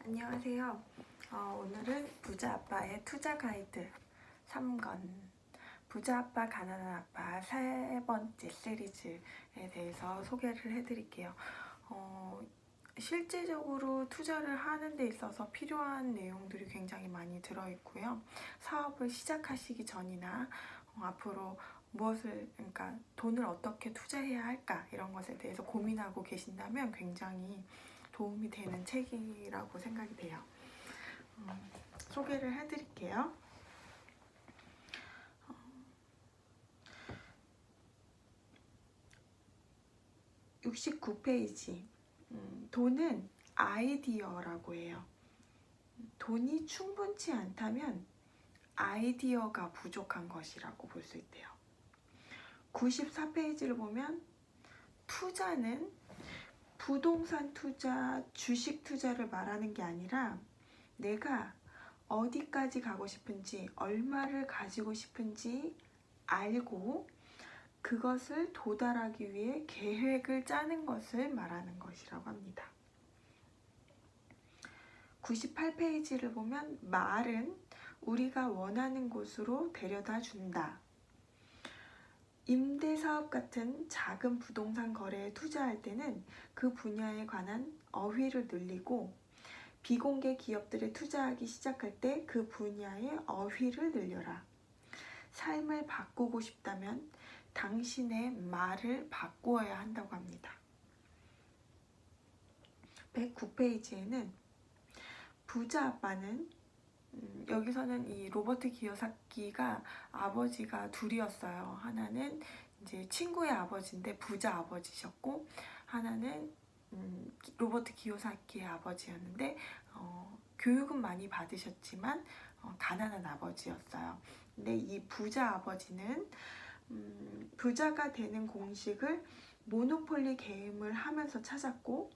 안녕하세요. 오늘은 부자 아빠의 투자 가이드 3권 부자 아빠 가난한 아빠 세 번째 시리즈에 대해서 소개를 해드릴게요. 실제적으로 투자를 하는 데 있어서 필요한 내용들이 굉장히 많이 들어있고요. 사업을 시작하시기 전이나 앞으로 그러니까 돈을 어떻게 투자해야 할까 이런 것에 대해서 고민하고 계신다면 굉장히 도움이 되는 책이라고 생각이 돼요. 소개를 해드릴게요. 69페이지. 돈은 아이디어라고 해요. 돈이 충분치 않다면 아이디어가 부족한 것이라고 볼 수 있대요. 94페이지를 보면 투자는 부동산 투자, 주식 투자를 말하는 게 아니라 내가 어디까지 가고 싶은지, 얼마를 가지고 싶은지 알고 그것을 도달하기 위해 계획을 짜는 것을 말하는 것이라고 합니다. 98페이지를 보면 말은 우리가 원하는 곳으로 데려다 준다. 임대사업 같은 작은 부동산 거래에 투자할 때는 그 분야에 관한 어휘를 늘리고 비공개 기업들에 투자하기 시작할 때 그 분야의 어휘를 늘려라. 삶을 바꾸고 싶다면 당신의 말을 바꾸어야 한다고 합니다. 109페이지에는 부자 아빠는 여기서는 이 로버트 기요사키가 아버지가 둘이었어요. 하나는 이제 친구의 아버지인데 부자 아버지셨고, 하나는 로버트 기요사키의 아버지였는데 교육은 많이 받으셨지만 가난한 아버지였어요. 근데 이 부자 아버지는 부자가 되는 공식을 모노폴리 게임을 하면서 찾았고,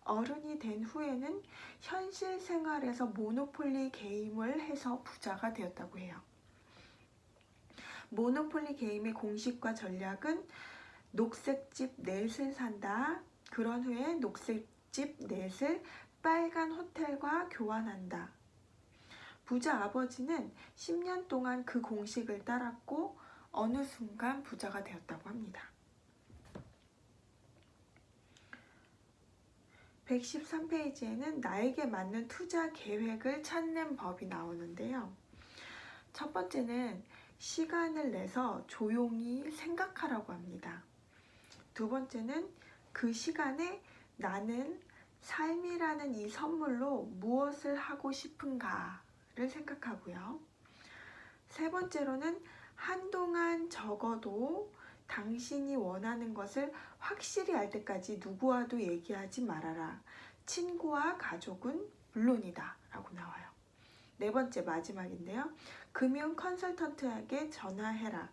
어른이 된 후에는 현실 생활에서 모노폴리 게임을 해서 부자가 되었다고 해요. 모노폴리 게임의 공식과 전략은 녹색집 넷을 산다. 그런 후에 녹색집 넷을 빨간 호텔과 교환한다. 부자 아버지는 10년 동안 그 공식을 따랐고 어느 순간 부자가 되었다고 합니다. 113페이지에는 나에게 맞는 투자 계획을 찾는 법이 나오는데요. 첫 번째는 시간을 내서 조용히 생각하라고 합니다. 두 번째는 그 시간에 나는 삶이라는 이 선물로 무엇을 하고 싶은가를 생각하고요. 세 번째로는 한동안 적어도 당신이 원하는 것을 확실히 알 때까지 누구와도 얘기하지 말아라. 친구와 가족은 물론이다 라고 나와요. 네 번째 마지막인데요. 금융 컨설턴트에게 전화해라.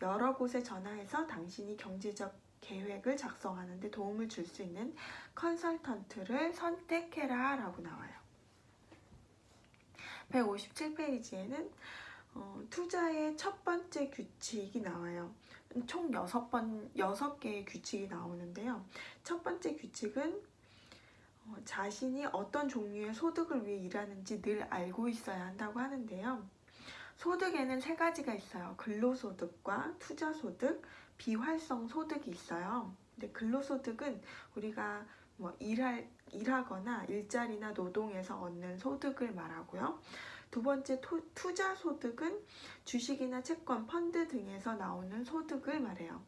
여러 곳에 전화해서 당신이 경제적 계획을 작성하는 데 도움을 줄 수 있는 컨설턴트를 선택해라 라고 나와요. 157페이지에는 투자의 첫 번째 규칙이 나와요. 총 6개의 규칙이 나오는데요. 첫 번째 규칙은 자신이 어떤 종류의 소득을 위해 일하는지 늘 알고 있어야 한다고 하는데요. 소득에는 세 가지가 있어요. 근로소득과 투자소득, 비활성 소득이 있어요. 근데 근로소득은 우리가 일하거나 일자리나 노동에서 얻는 소득을 말하고요. 두 번째 투자소득은 주식이나 채권, 펀드 등에서 나오는 소득을 말해요.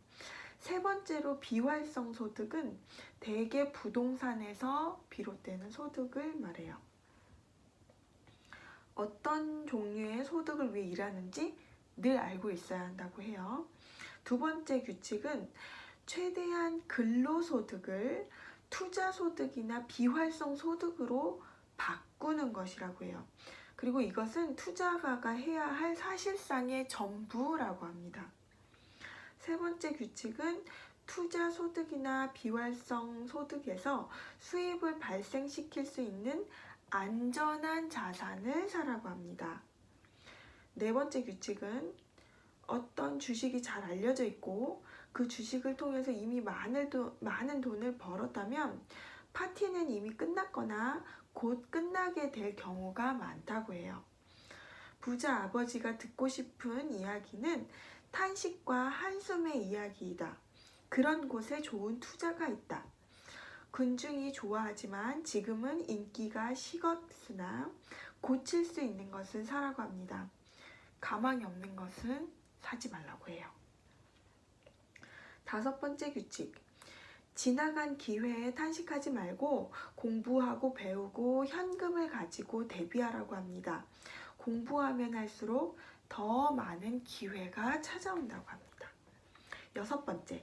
세 번째로 비활성 소득은 대개 부동산에서 비롯되는 소득을 말해요. 어떤 종류의 소득을 위해 일하는지 늘 알고 있어야 한다고 해요. 두 번째 규칙은 최대한 근로소득을 투자소득이나 비활성 소득으로 바꾸는 것이라고 해요. 그리고 이것은 투자가가 해야 할 사실상의 전부라고 합니다. 세 번째 규칙은 투자 소득이나 비활성 소득에서 수입을 발생시킬 수 있는 안전한 자산을 사라고 합니다. 네 번째 규칙은 어떤 주식이 잘 알려져 있고 그 주식을 통해서 이미 많은 돈을 벌었다면 파티는 이미 끝났거나 곧 끝나게 될 경우가 많다고 해요. 부자 아버지가 듣고 싶은 이야기는 탄식과 한숨의 이야기이다. 그런 곳에 좋은 투자가 있다. 군중이 좋아하지만 지금은 인기가 식었으나 고칠 수 있는 것은 사라고 합니다. 가망이 없는 것은 사지 말라고 해요. 5번째 규칙. 지나간 기회에 탄식하지 말고 공부하고 배우고 현금을 가지고 대비하라고 합니다. 공부하면 할수록 더 많은 기회가 찾아온다고 합니다. 6번째.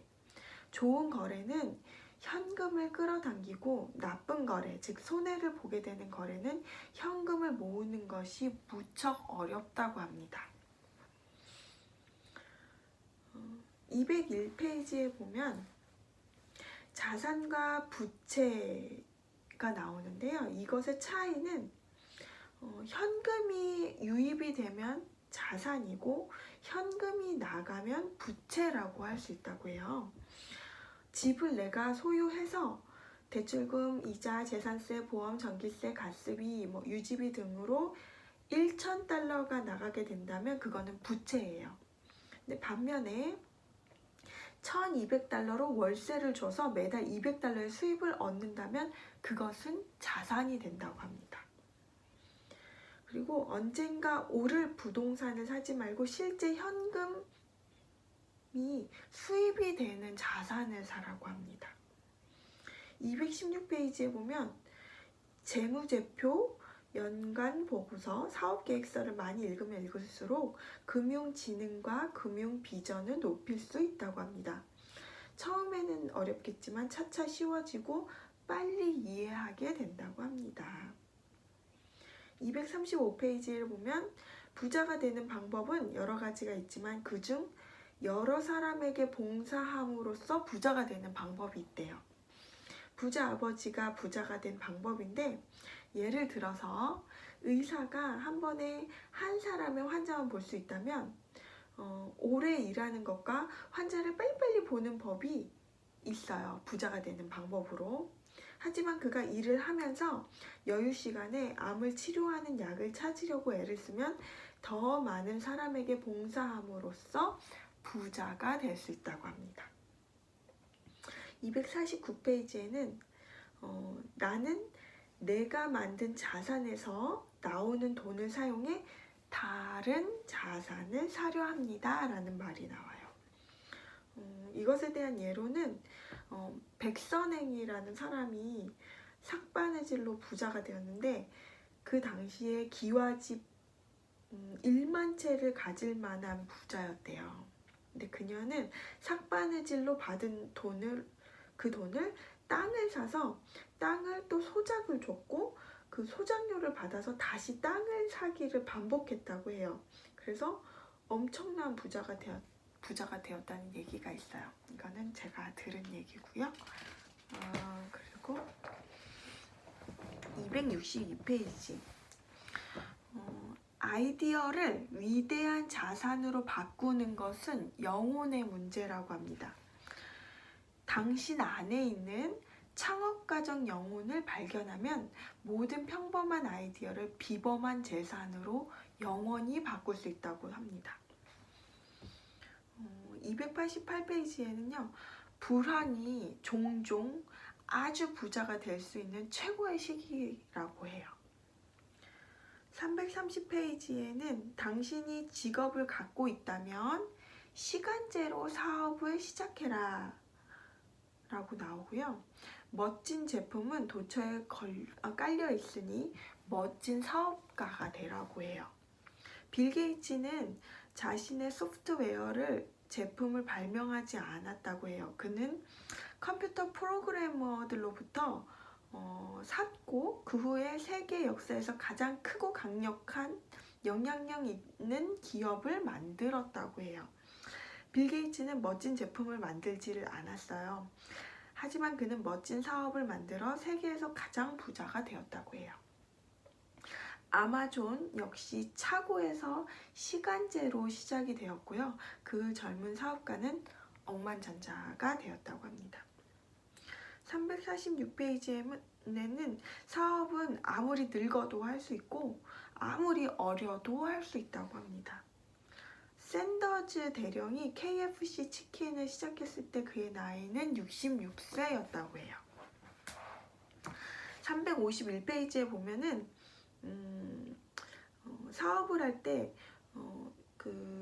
좋은 거래는 현금을 끌어당기고 나쁜 거래, 즉 손해를 보게 되는 거래는 현금을 모으는 것이 무척 어렵다고 합니다. 201페이지에 보면 자산과 부채가 나오는데요. 이것의 차이는 현금이 유입이 되면 자산이고 현금이 나가면 부채라고 할 수 있다고 해요. 집을 내가 소유해서 대출금, 이자, 재산세, 보험, 전기세, 가스비, 유지비 등으로 1,000달러가 나가게 된다면 그거는 부채예요. 근데 반면에 1,200달러로 월세를 줘서 매달 200달러의 수입을 얻는다면 그것은 자산이 된다고 합니다. 그리고 언젠가 오를 부동산을 사지 말고 실제 현금이 수입이 되는 자산을 사라고 합니다. 216페이지에 보면 재무제표, 연간보고서, 사업계획서를 많이 읽으면 읽을수록 금융지능과 금융비전을 높일 수 있다고 합니다. 처음에는 어렵겠지만 차차 쉬워지고 빨리 이해하게 된다고 합니다. 235페이지를 보면 부자가 되는 방법은 여러 가지가 있지만 그중 여러 사람에게 봉사함으로써 부자가 되는 방법이 있대요. 부자 아버지가 부자가 된 방법인데, 예를 들어서 의사가 한 번에 한 사람의 환자만 볼 수 있다면 오래 일하는 것과 환자를 빨리빨리 보는 법이 있어요. 부자가 되는 방법으로. 하지만 그가 일을 하면서 여유 시간에 암을 치료하는 약을 찾으려고 애를 쓰면 더 많은 사람에게 봉사함으로써 부자가 될 수 있다고 합니다. 249페이지에는 나는 내가 만든 자산에서 나오는 돈을 사용해 다른 자산을 사려 합니다 라는 말이 나와요. 이것에 대한 예로는 백선행이라는 사람이 삭바느질로 부자가 되었는데 그 당시에 기와집 1만 채를 가질 만한 부자였대요. 근데 그녀는 삭바느질로 받은 그 돈을 땅을 사서 땅을 또 소작을 줬고 그 소작료를 받아서 다시 땅을 사기를 반복했다고 해요. 그래서 엄청난 부자가 되었다는 얘기가 있어요. 이거는 제가 들은 얘기고요. 그리고 262페이지. 아이디어를 위대한 자산으로 바꾸는 것은 영혼의 문제라고 합니다. 당신 안에 있는 창업가적 영혼을 발견하면 모든 평범한 아이디어를 비범한 재산으로 영원히 바꿀 수 있다고 합니다. 288페이지에는요. 불황이 종종 아주 부자가 될 수 있는 최고의 시기라고 해요. 330페이지에는 당신이 직업을 갖고 있다면 시간제로 사업을 시작해라 라고 나오고요. 멋진 제품은 도처에 깔려 있으니 멋진 사업가가 되라고 해요. 빌 게이츠는 자신의 소프트웨어를 제품을 발명하지 않았다고 해요. 그는 컴퓨터 프로그래머들로부터 샀고 그 후에 세계 역사에서 가장 크고 강력한 영향력 있는 기업을 만들었다고 해요. 빌 게이츠는 멋진 제품을 만들지를 않았어요. 하지만 그는 멋진 사업을 만들어 세계에서 가장 부자가 되었다고 해요. 아마존 역시 차고에서 시간제로 시작이 되었고요. 그 젊은 사업가는 억만장자가 되었다고 합니다. 346페이지에는 사업은 아무리 늙어도 할 수 있고 아무리 어려도 할 수 있다고 합니다. 샌더즈 대령이 KFC 치킨을 시작했을 때 그의 나이는 66세였다고 해요. 351페이지에 보면은 사업을 할 때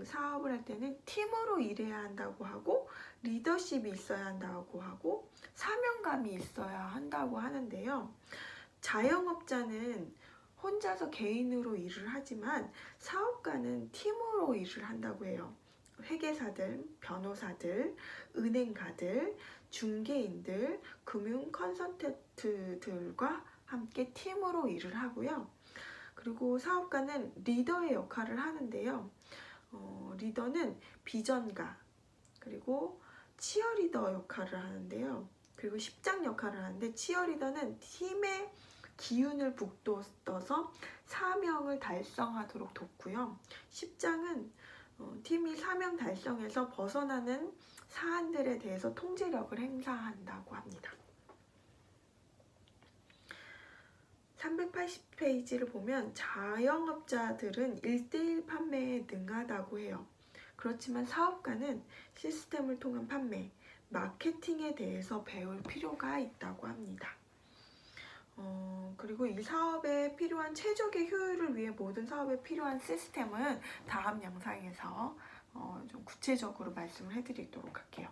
사업을 할 때는 팀으로 일해야 한다고 하고 리더십이 있어야 한다고 하고 사명감이 있어야 한다고 하는데요. 자영업자는 혼자서 개인으로 일을 하지만 사업가는 팀으로 일을 한다고 해요. 회계사들, 변호사들, 은행가들, 중개인들, 금융 컨설턴트들과 함께 팀으로 일을 하고요. 그리고 사업가는 리더의 역할을 하는데요. 리더는 비전가, 그리고 치어리더 역할을 하는데요. 그리고 십장 역할을 하는데 치어리더는 팀의 기운을 북돋워서 사명을 달성하도록 돕고요. 십장은 팀이 사명 달성에서 벗어나는 사안들에 대해서 통제력을 행사한다고 합니다. 380페이지를 보면 자영업자들은 1:1 판매에 능하다고 해요. 그렇지만 사업가는 시스템을 통한 판매, 마케팅에 대해서 배울 필요가 있다고 합니다. 그리고 이 사업에 필요한 최적의 효율을 위해 모든 사업에 필요한 시스템은 다음 영상에서 좀 구체적으로 말씀을 해드리도록 할게요.